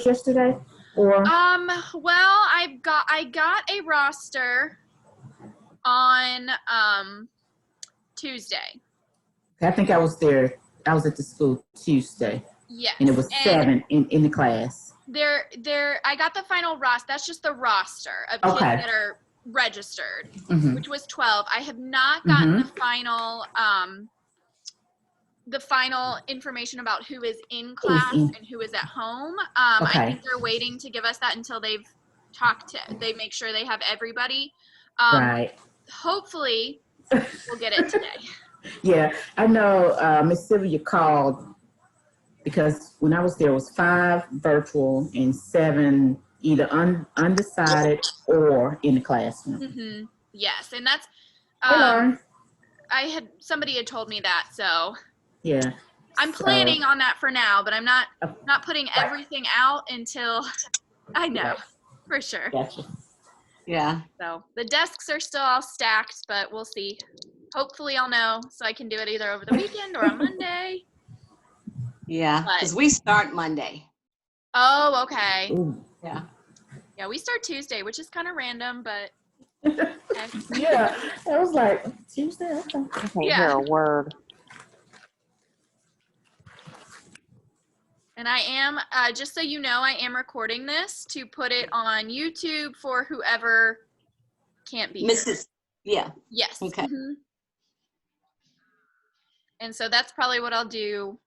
yesterday? Or Well, I got a roster on Tuesday. I think I was there. I was at the school Tuesday. Yes. And it was 7 in the class. I got the final roster. That's just the roster of kids that are registered, which was 12. I have not gotten the final information about who is in class and who is at home. I think they're waiting to give us that until they make sure they have everybody. Right. Hopefully we'll get it today. Yeah, I know Miss Sylvia called because when I was there, it was 5 virtual and 7 either undecided or in the classroom. Yes, and that's somebody had told me that, so yeah. I'm planning on that for now, but I'm not putting everything out until I know for sure. Gotcha. Yeah. So the desks are still all stacked, but we'll see. Hopefully I'll know so I can do it either over the weekend or on Monday. Yeah, because we start Monday. Oh, okay. Ooh. Yeah. Yeah, we start Tuesday, which is kind of random, but okay. Yeah, I was like, Tuesday? Okay. I can't hear a word. And I am, just so you know, I am recording this to put it on YouTube for whoever can't be here. Yeah. Yes. Okay. And so that's probably what I'll do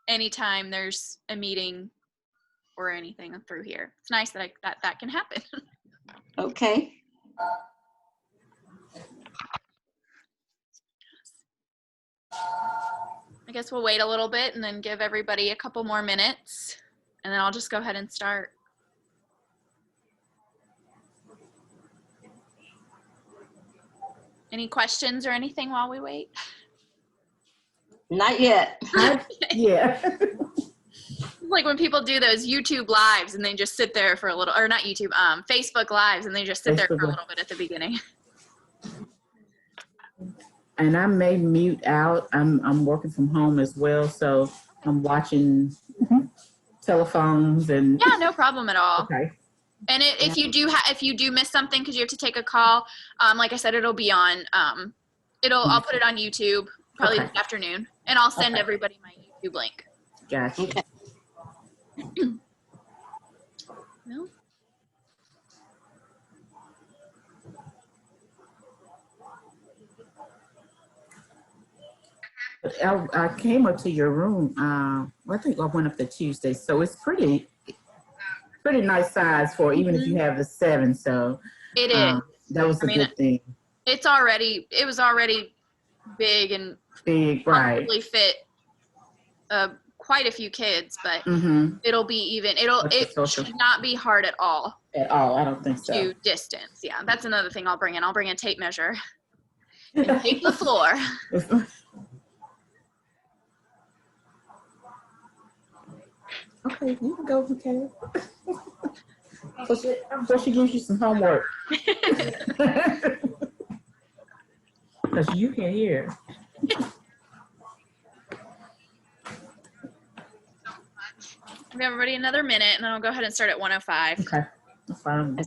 anytime there's a meeting or anything through here. It's nice that that can happen. Okay. I guess we'll wait a little bit and then give everybody a couple more minutes, and then I'll just go ahead and start. Any questions or anything while we wait? Not yet. Yeah. Like when people do those YouTube lives and they just sit there for a little, or not YouTube, Facebook lives, and they just sit there for a little bit at the beginning. And I may mute out. I'm working from home as well, so I'm watching telephones and. Yeah, no problem at all. Okay. And if you do miss something because you have to take a call, like I said, it'll be on. I'll put it on YouTube probably this afternoon, and I'll send everybody my YouTube link. Gotcha. Okay. No. I came up to your room. I think I went up there Tuesday, so it's pretty nice size for even if you have the 7. So it is. That was a good thing. It was already big and right? Fit quite a few kids, but it'll be even. It should not be hard at all. At all, I don't think so. To distance, yeah, that's another thing I'll bring in. I'll bring a tape measure and tape the floor. Okay, you can go, okay. So she gives you some homework. Because you can hear. Give everybody another minute, and then I'll go ahead and start at 1:05. Okay, that's fine.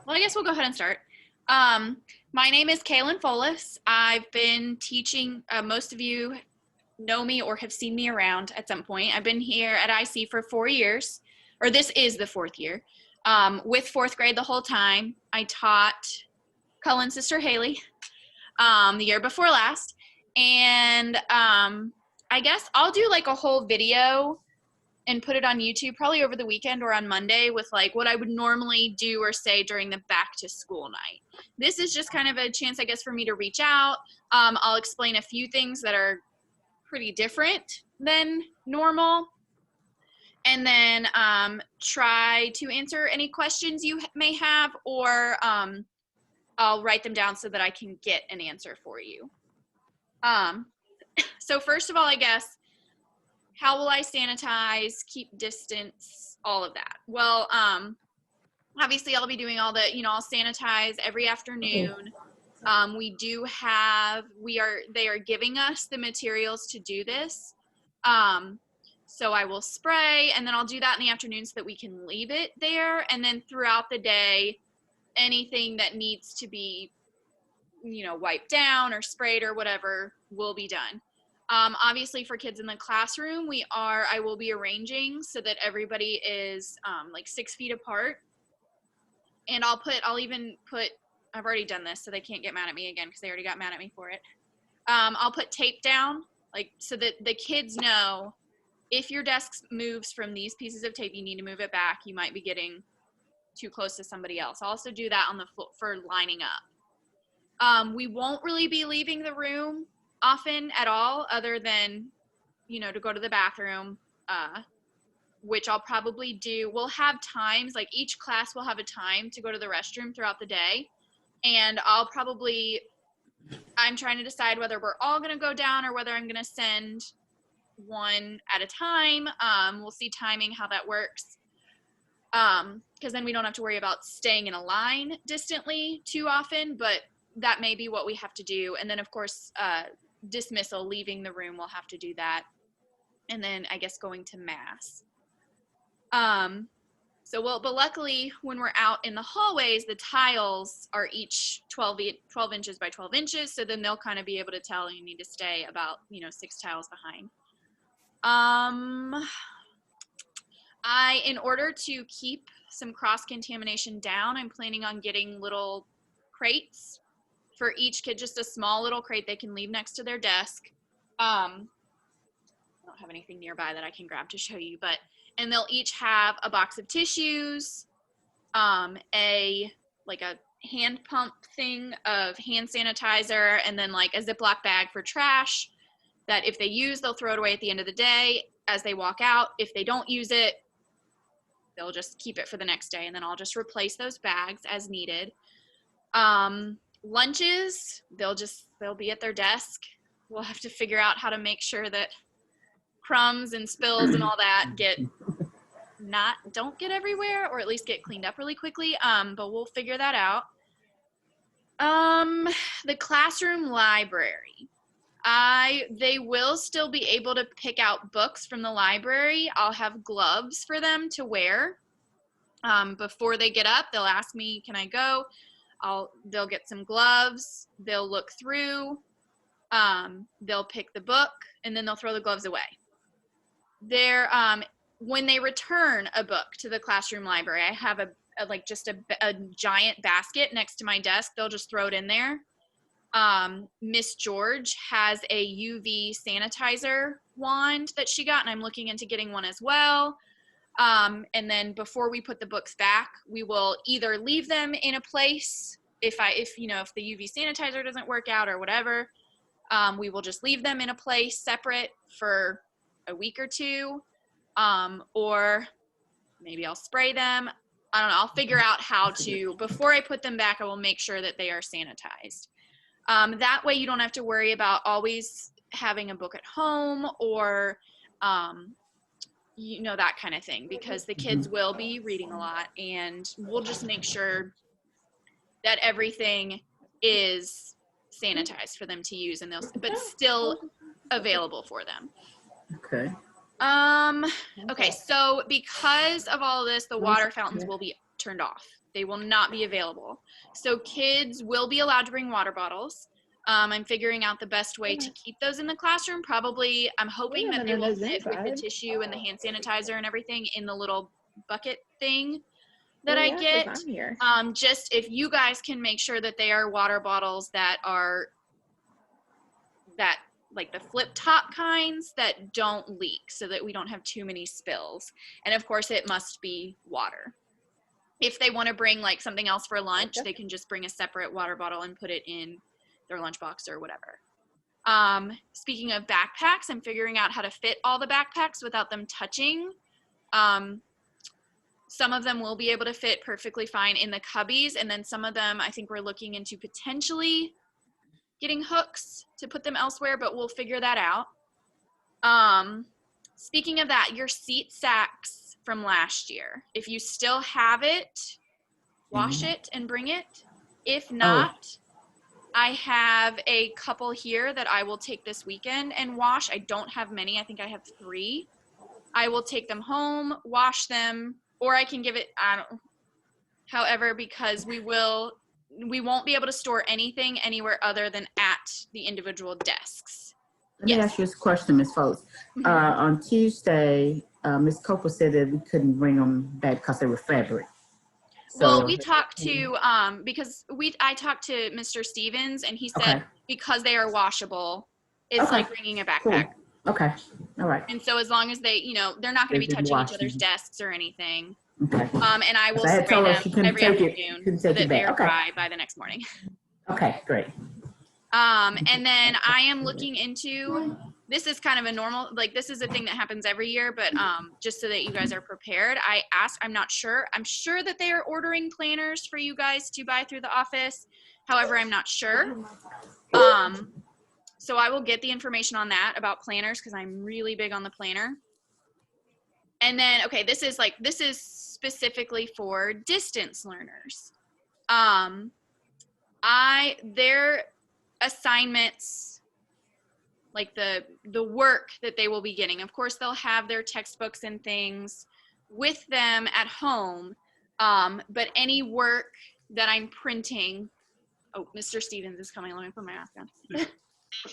Well, I guess we'll go ahead and start. My name is Kaylin Folis. I've been teaching, most of you know me or have seen me around at some point. I've been here at IC for 4 years, or this is the 4th year, with 4th grade the whole time. I taught Cullen's sister Haley the year before last, and I guess I'll do like a whole video and put it on YouTube probably over the weekend or on Monday with like what I would normally do or say during the back to school night. This is just kind of a chance, I guess, for me to reach out. I'll explain a few things that are pretty different than normal. And then try to answer any questions you may have, or I'll write them down so that I can get an answer for you. So first of all, I guess, how will I sanitize, keep distance, all of that? Well, obviously I'll be doing all the, I'll sanitize every afternoon. They are giving us the materials to do this. So I will spray, and then I'll do that in the afternoon so that we can leave it there. And then throughout the day, anything that needs to be, wiped down or sprayed or whatever will be done. Obviously for kids in the classroom, I will be arranging so that everybody is like 6 feet apart. And I'll even put, I've already done this so they can't get mad at me again because they already got mad at me for it. I'll put tape down, like, so that the kids know if your desk moves from these pieces of tape, you need to move it back. You might be getting too close to somebody else. I'll also do that on the floor for lining up. We won't really be leaving the room often at all, other than, to go to the bathroom, which I'll probably do. We'll have times, like each class will have a time to go to the restroom throughout the day. And I'm trying to decide whether we're all going to go down or whether I'm going to send one at a time. We'll see timing, how that works. Because then we don't have to worry about staying in a line distantly too often, but that may be what we have to do. And then of course, dismissal, leaving the room, we'll have to do that. And then I guess going to mass. But luckily when we're out in the hallways, the tiles are each 12 inches by 12 inches. So then they'll kind of be able to tell you need to stay about, 6 tiles behind. In order to keep some cross-contamination down, I'm planning on getting little crates for each kid, just a small little crate they can leave next to their desk. I don't have anything nearby that I can grab to show you, and they'll each have a box of tissues, a hand pump thing of hand sanitizer, and then like a Ziploc bag for trash that if they use, they'll throw it away at the end of the day as they walk out. If they don't use it, they'll just keep it for the next day, and then I'll just replace those bags as needed. Lunches, they'll be at their desk. We'll have to figure out how to make sure that crumbs and spills and all that don't get everywhere, or at least get cleaned up really quickly. But we'll figure that out. The classroom library. They will still be able to pick out books from the library. I'll have gloves for them to wear. Before they get up, they'll ask me, can I go? They'll get some gloves. They'll look through. They'll pick the book, and then they'll throw the gloves away. When they return a book to the classroom library, I have a giant basket next to my desk. They'll just throw it in there. Miss George has a UV sanitizer wand that she got, and I'm looking into getting one as well. And then before we put the books back, we will either leave them in a place, if the UV sanitizer doesn't work out or whatever, we will just leave them in a place separate for a week or two, or maybe I'll spray them. I don't know. I'll figure out how to, before I put them back, I will make sure that they are sanitized. That way you don't have to worry about always having a book at home or, that kind of thing, because the kids will be reading a lot, and we'll just make sure that everything is sanitized for them to use, but still available for them. Okay. Okay, so because of all of this, the water fountains will be turned off. They will not be available. So kids will be allowed to bring water bottles. I'm figuring out the best way to keep those in the classroom. Probably, I'm hoping that they will fit with the tissue and the hand sanitizer and everything in the little bucket thing that I get. Just if you guys can make sure that they are water bottles that like the flip top kinds that don't leak, so that we don't have too many spills. And of course it must be water. If they want to bring like something else for lunch, they can just bring a separate water bottle and put it in their lunchbox or whatever. Speaking of backpacks, I'm figuring out how to fit all the backpacks without them touching. Some of them will be able to fit perfectly fine in the cubbies, and then some of them I think we're looking into potentially getting hooks to put them elsewhere, but we'll figure that out. Speaking of that, your seat sacks from last year, if you still have it, wash it and bring it. If not, I have a couple here that I will take this weekend and wash. I don't have many. I think I have 3. I will take them home, wash them, or I can give it, however, because we won't be able to store anything anywhere other than at the individual desks. Let me ask you this question, Ms. Foltz. On Tuesday, Ms. Copa said that we couldn't bring them back because they were fabric. Well, we talked to, I talked to Mr. Stevens, and he said because they are washable, it's like bringing a backpack. Cool. Okay, all right. And so as long as they, they're not going to be touching each other's desks or anything. Okay. And I will spray them every afternoon so that they're dry by the next morning. Okay, great. And then I am looking into, this is kind of a normal, like this is a thing that happens every year, but just so that you guys are prepared, I'm not sure. I'm sure that they are ordering planners for you guys to buy through the office. However, I'm not sure. So I will get the information on that about planners because I'm really big on the planner. And then, okay, this is specifically for distance learners. Their assignments, like the work that they will be getting. Of course, they'll have their textbooks and things with them at home, but any work that I'm printing, oh, Mr. Stevens is coming. Let me put my mask on.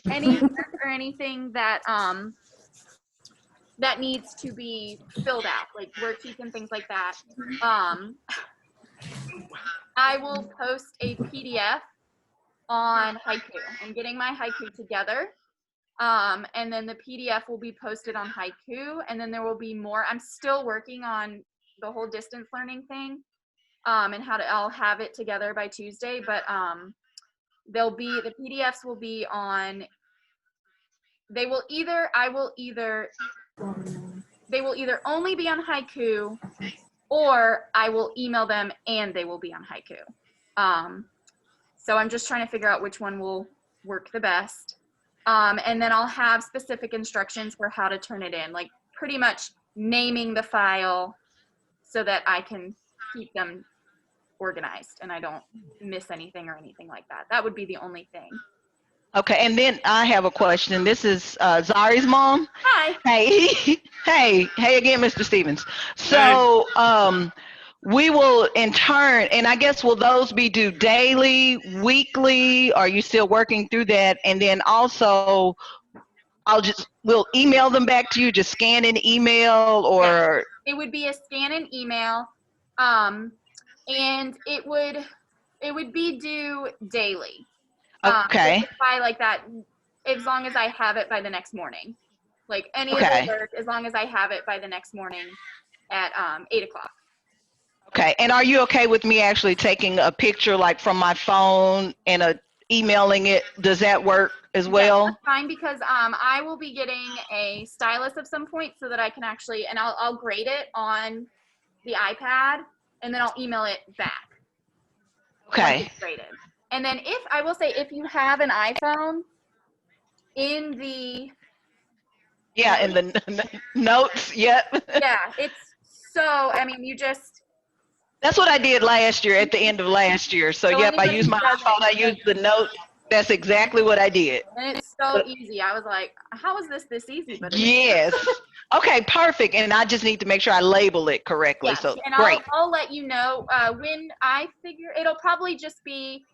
Any work or anything that that needs to be filled out, like worksheets and things like that. I will post a PDF on Haiku. I'm getting my Haiku together. And then the PDF will be posted on Haiku, and then there will be more. I'm still working on the whole distance learning thing, and I'll have it together by Tuesday, but the PDFs will be on, they will either only be on Haiku, or I will email them and they will be on Haiku. So I'm just trying to figure out which one will work the best. And then I'll have specific instructions for how to turn it in, like pretty much naming the file so that I can keep them organized and I don't miss anything or anything like that. That would be the only thing. Okay, and then I have a question. This is Zari's mom. Hi. Hey, hey again, Mr. Stevens. So we will in turn, and I guess will those be due daily, weekly? Are you still working through that? And then also, we'll email them back to you, just scan an email, or? It would be a scan and email, and it would be due daily. Okay. By like that, as long as I have it by the next morning. Like any of the work, as long as I have it by the next morning at 8 o'clock. Okay, and are you okay with me actually taking a picture like from my phone and emailing it? Does that work as well? That's fine, because I will be getting a stylus of some point so that I can actually, and I'll grade it on the iPad and then I'll email it back. Okay. It's graded. And then if you have an iPhone, in the in the notes, yep. Yeah, it's so, I mean, that's what I did last year, at the end of last year. So yep, I used my iPhone, I used the note. That's exactly what I did. And it's so easy. I was like, how is this easy? But yes. Okay, perfect. And I just need to make sure I label it correctly. Yes. So and great. I'll let you know when I figure, it'll probably just be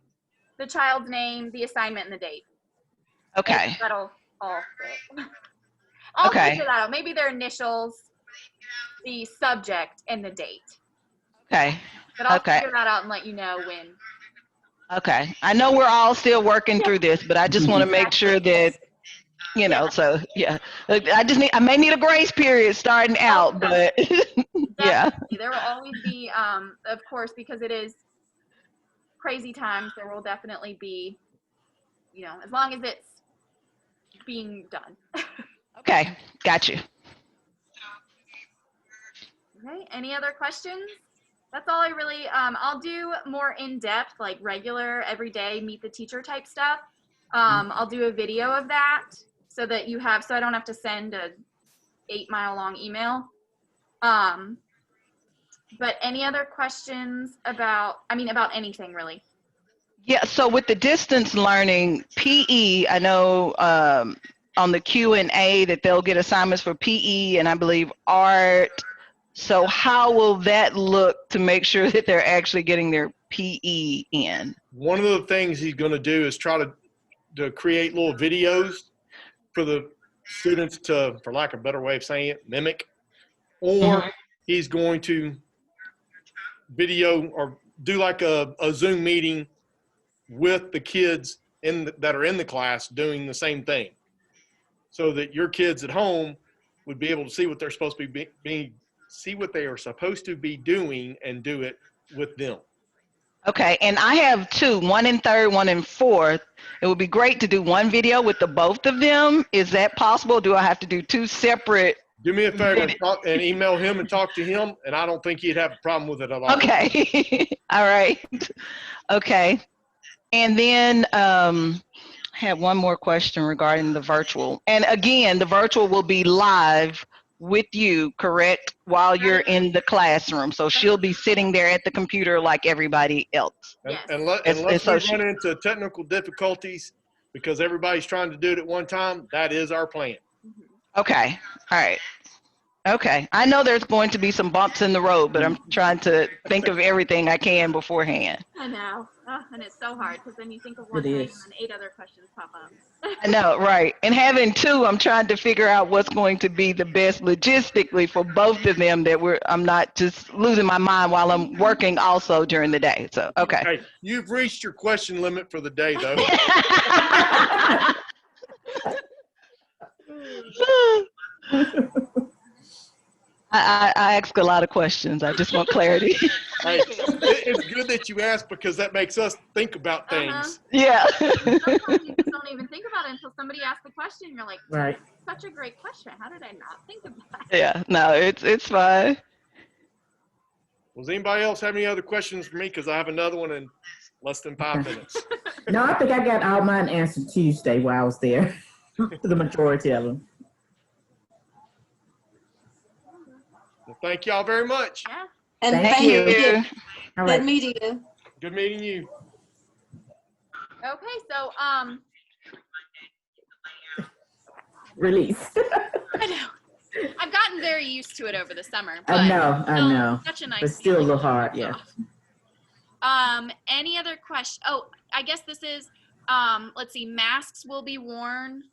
the child's name, the assignment, and the date. Okay. That'll all fit. I'll figure that out. Maybe their initials, the subject, and the date. Okay. But I'll figure that out and let you know when. Okay. I know we're all still working through this, but I just want to make sure that, so yeah. I may need a grace period starting out, but yeah. There will always be, of course, because it is crazy times, there will definitely be, as long as it's being done. Okay. Got you. Okay, any other questions? That's all I really, I'll do more in-depth, like regular, everyday, meet the teacher type stuff. I'll do a video of that so that you have, so I don't have to send a 8-mile long email. But any other questions about, about anything really? Yeah, so with the distance learning, PE, I know on the Q&A that they'll get assignments for PE and I believe art. So how will that look to make sure that they're actually getting their PE in? One of the things he's going to do is try to create little videos for the students to, for lack of a better way of saying it, mimic. Or he's going to video or do like a Zoom meeting with the kids that are in the class doing the same thing, so that your kids at home would be able to see what they're supposed to see what they are supposed to be doing and do it with them. Okay, and I have two, one in third, one in fourth. It would be great to do one video with the both of them. Is that possible? Do I have to do two separate? Do me a favor and email him and talk to him, and I don't think he'd have a problem with it at all. Okay, all right, okay. And then I have one more question regarding the virtual. And again, the virtual will be live with you, correct? While you're in the classroom. So she'll be sitting there at the computer like everybody else. Yes. Unless we run into technical difficulties because everybody's trying to do it at one time, that is our plan. Okay, all right. Okay, I know there's going to be some bumps in the road, but I'm trying to think of everything I can beforehand. I know, and it's so hard because then you think of one thing and then 8 other questions pop up. I know, right. And having two, I'm trying to figure out what's going to be the best logistically for both of them that I'm not just losing my mind while I'm working also during the day. So, okay. Hey, you've reached your question limit for the day, though. I ask a lot of questions. I just want clarity. Hey, it's good that you ask because that makes us think about things. Yeah. Sometimes you just don't even think about it until somebody asks the question. You're like, Right. such a great question. How did I not think of that? Yeah, no, it's fine. Does anybody else have any other questions for me? Because I have another one in less than 5 minutes. No, I think I got all mine answered Tuesday while I was there, the majority of them. Well, thank y'all very much. Yeah. And Thank thank you. you. All Good right. meeting you. Good meeting you. Okay, so Release. I know I've gotten very used to it over the summer. But I know. still such a nice. But still a feeling. little hard, yeah. Any other question? Oh, I guess this is. Let's see. Masks will be worn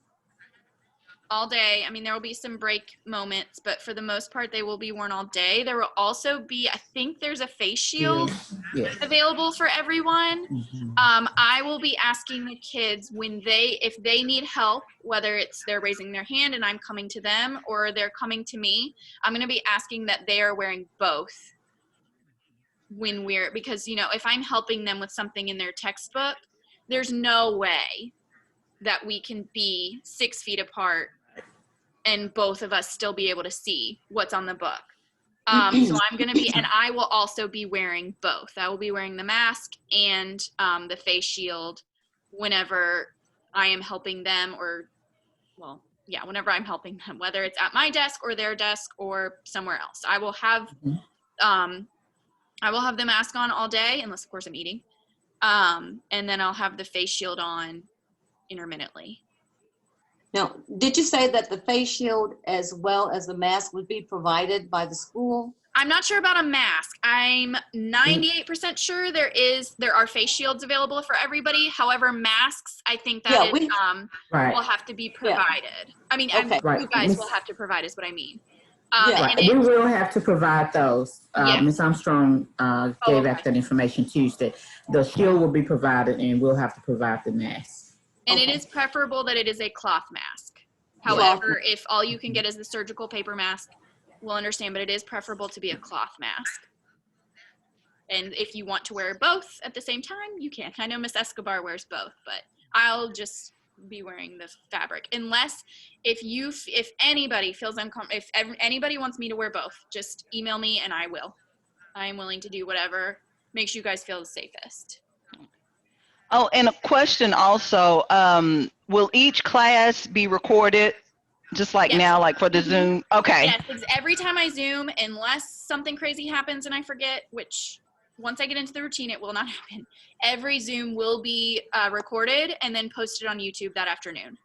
all day. I mean, there will be some break moments, but for the most part, they will be worn all day. There will also be, I think there's a face shield Yes. available for everyone. Mhm. I will be asking the kids if they need help, whether it's they're raising their hand and I'm coming to them or they're coming to me, I'm going to be asking that they are wearing both because, if I'm helping them with something in their textbook, there's no way that we can be 6 feet apart and both of us still be able to see what's on the book. So I'm going to be, and I will also be wearing both. I will be wearing the mask and the face shield whenever I am helping them whenever I'm helping them, whether it's at my desk or their desk or somewhere else. I will have the mask on all day, unless of course I'm eating. And then I'll have the face shield on intermittently. Now, did you say that the face shield as well as the mask would be provided by the school? I'm not sure about a mask. I'm 98% sure there are face shields available for everybody. However, masks, I think that will have to be provided. I mean, Okay. you guys will have to provide is what I mean. Right. We will have to provide those. Yes. Ms. Armstrong gave out that information Tuesday. The shield will be provided and we'll have to provide the mask. And it is preferable that it is a cloth mask. However, if all you can get is the surgical paper mask, we'll understand, but it is preferable to be a cloth mask. And if you want to wear both at the same time, you can. I know Miss Escobar wears both, but I'll just be wearing the fabric, unless if anybody feels uncomfortable, if anybody wants me to wear both, just email me and I will. I am willing to do whatever makes you guys feel the safest. Oh, and a question also, will each class be recorded just like Yes. now, like for the Mhm. Zoom? Okay. Yes, every time I Zoom, unless something crazy happens and I forget, which once I get into the routine, it will not happen. Every Zoom will be recorded and then posted on YouTube that afternoon.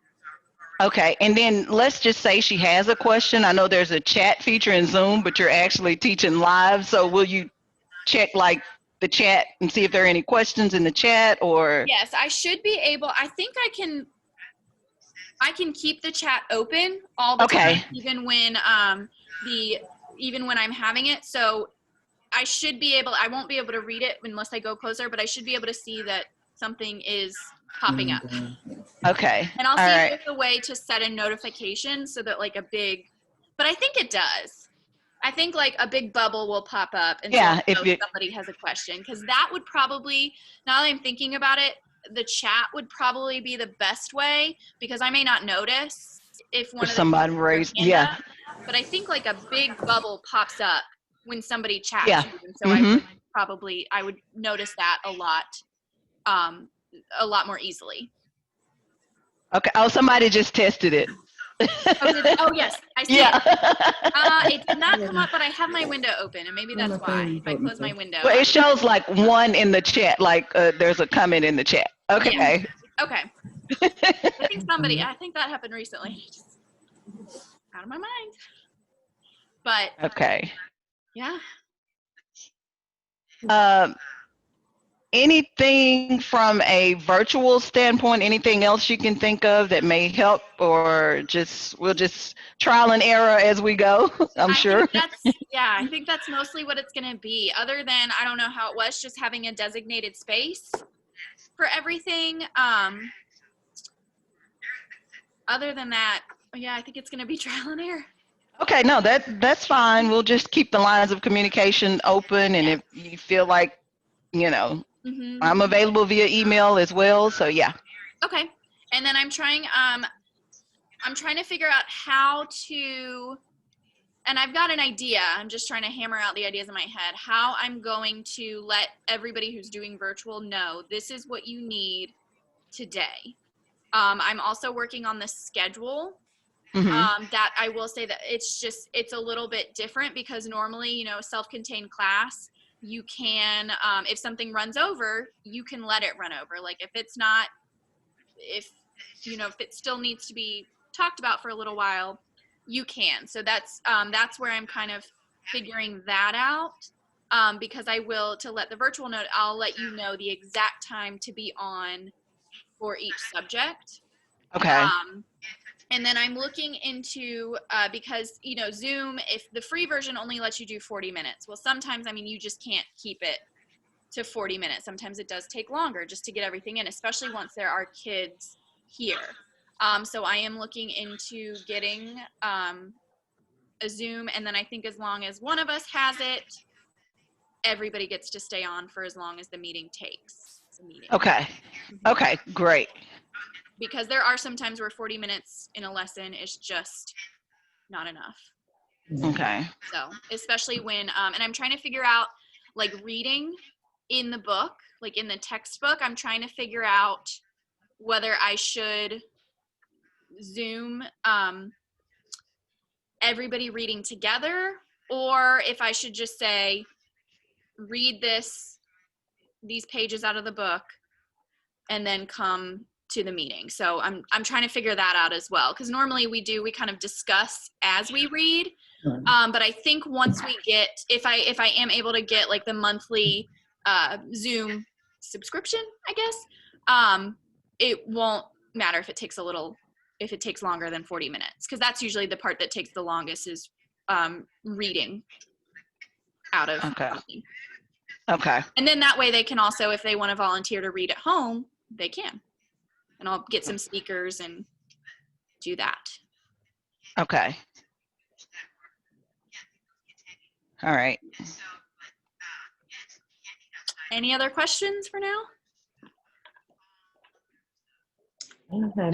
Okay. And then let's just say she has a question. I know there's a chat feature in Zoom, but you're actually teaching live. So will you check like the chat and see if there are any questions in the chat or? Yes, I should be able, I think I can keep the chat open all the Okay. time, even when even when I'm having it. So I should be able, I won't be able to read it unless I go closer, but I should be able to see that something is popping up. Okay. And I'll All see right. if there's a way to set a notification so that like but I think it does. I think like a big bubble will pop up and Yeah, so if I'll know you- if somebody has a question, because that would probably, now that I'm thinking about it, the chat would probably be the best way, because I may not notice if one If of somebody the raised, hand yeah. up, but I think like a big bubble pops up when somebody chats. Yeah. you, and so I would notice that a lot more easily. Okay. Oh, somebody just tested it. Oh yes, I see Yeah. it. It did not come up, but I have my window open, and maybe that's why. If I close my window. Well, it shows like one in the chat, like there's a comment in the chat. Okay. Okay. I think that happened recently. Just out of my mind. But Okay. yeah. Anything from a virtual standpoint, anything else you can think of that may help, or we'll just trial and error as we go, I'm sure. I think that's mostly what it's going to be. Other than, I don't know how it was, just having a designated space for everything. Other than that, yeah, I think it's going to be trial and error. Okay, no, that's fine. We'll just keep the lines of communication open, and if you feel like, Mm-hmm. I'm available via email as well, so yeah. Okay. And then I'm trying to figure out how to, and I've got an idea. I'm just trying to hammer out the ideas in my head, how I'm going to let everybody who's doing virtual know this is what you need today. I'm also working on the schedule. That I will say that it's a little bit different, because normally, self-contained class, you can, if something runs over, you can let it run over. Like if it still needs to be talked about for a little while, you can. So that's where I'm kind of figuring that out, because to let the virtual know, I'll let you know the exact time to be on for each subject. Okay. And then I'm looking into, because, Zoom, if the free version only lets you do 40 minutes, well, sometimes, you just can't keep it to 40 minutes. Sometimes it does take longer just to get everything in, especially once there are kids here. So I am looking into getting a Zoom, and then I think as long as one of us has it, everybody gets to stay on for as long as the meeting takes. Okay. Okay, great. Because there are some times where 40 minutes in a lesson is just not enough. Okay. So, especially when, and I'm trying to figure out, like, reading in the book, like in the textbook, I'm trying to figure out whether I should Zoom everybody reading together, or if I should just say, read these pages out of the book and then come to the meeting. So I'm trying to figure that out as well, because normally we kind of discuss as we read, but I think once we get, if I am able to get like the monthly Zoom subscription, I guess, it won't matter if it takes longer than 40 minutes, because that's usually the part that takes the longest, is reading out of something. Okay. And then that way they can also, if they want to volunteer to read at home, they can. And I'll get some speakers and do that. Okay. All right. Any other questions for now? Okay.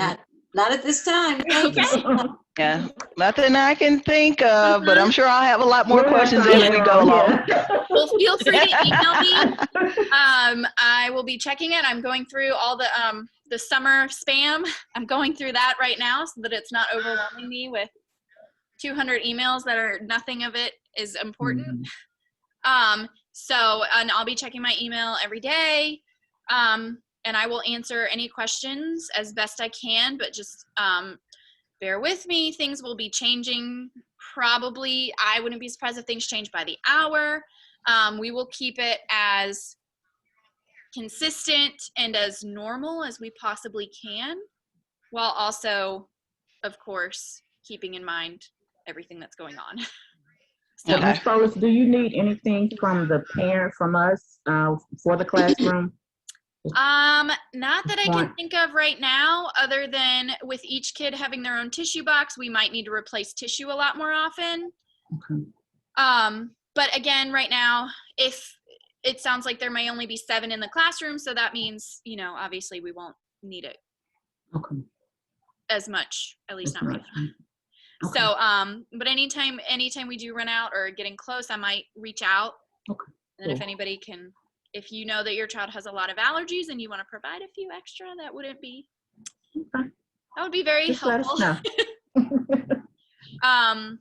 Not at this time. Thank you. Yeah, nothing I can think of, but I'm sure I'll have a lot more We'll have questions some as we later go on, along. yeah. Well, feel free to email me. I will be checking it. I'm going through all the summer spam. I'm going through that right now so that it's not overwhelming me with 200 emails that are nothing of it is important. Mhm. And I'll be checking my email every day. And I will answer any questions as best I can, but just bear with me. Things will be changing. Probably, I wouldn't be surprised if things change by the hour. We will keep it as consistent and as normal as we possibly can, while also, of course, keeping in mind everything that's going on. So, Okay. Ms. Folis, do you need anything from the parent from us for the classroom? Not that I can think of right now, other than with each kid having their own tissue box, we might need to replace tissue a lot more often. Okay. But again, right now, if it sounds like there may only be 7 in the classroom, so that means, obviously we won't need it Okay. as much, at least That's not right much. now. Okay. So, but anytime we do run out or getting close, I might reach out. Okay. And then if Cool. anybody can, if you know that your child has a lot of allergies and you want to provide a few extra, that would be very Just let us helpful. know.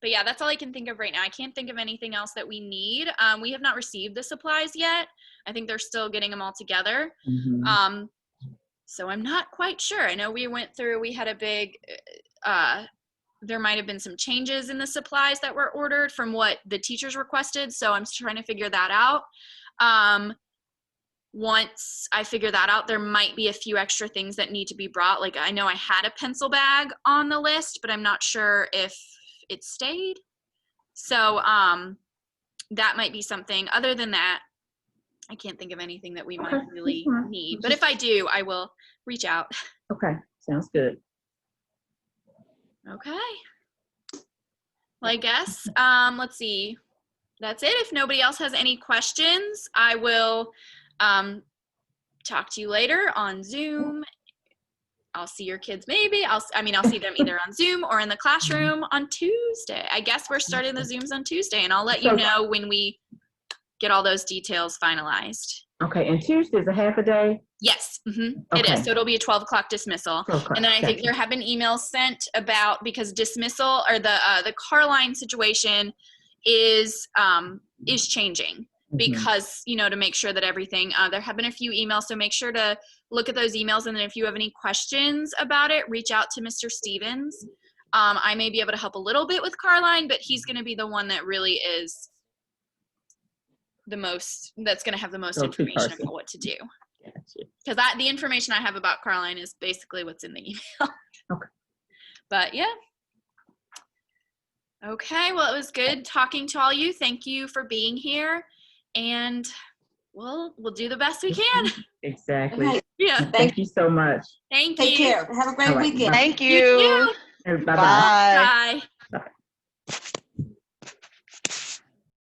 But yeah, that's all I can think of right now. I can't think of anything else that we need. We have not received the supplies yet. I think they're still getting them all together. Mhm. So I'm not quite sure. I know we had a big, there might have been some changes in the supplies that were ordered from what the teachers requested. So I'm trying to figure that out. Once I figure that out, there might be a few extra things that need to be brought. Like I know I had a pencil bag on the list, but I'm not sure if it stayed. So that might be something. Other than that, I can't think of anything that we might Okay, really that's fine. need. But if I do, I will reach out. Okay, sounds good. Okay. Well, I guess, let's see. That's it. If nobody else has any questions, I will talk to you later on Zoom. I'll see your kids maybe. I'll see them either on Zoom or in the classroom on Tuesday. I guess we're starting the Zooms on Tuesday, and I'll let you know when we get all those details finalized. Okay, and Tuesday is a half a day? Yes, it Okay. is. So it'll be a 12 o'clock dismissal. 12 o'clock, And then I think gotcha. there have been emails sent about, because dismissal or the Carline situation is changing. Mhm. Because, to make sure that everything, there have been a few emails, so make sure to look at those emails. And then if you have any questions about it, reach out to Mr. Stevens. I may be able to help a little bit with Carline, but he's going to be the one that really is that's going to have the most Go-to information person. about what to do. Gotcha. Because the information I have about Carline is basically what's in the email. Okay. But yeah. Okay, well, it was good talking to all you. Thank you for being here. And we'll do the best we can. Exactly. Okay, Yeah. Thank you so much. Thank take you. care. Have a great All right, weekend. bye. Thank You you. too. Bye-bye. Bye. Bye.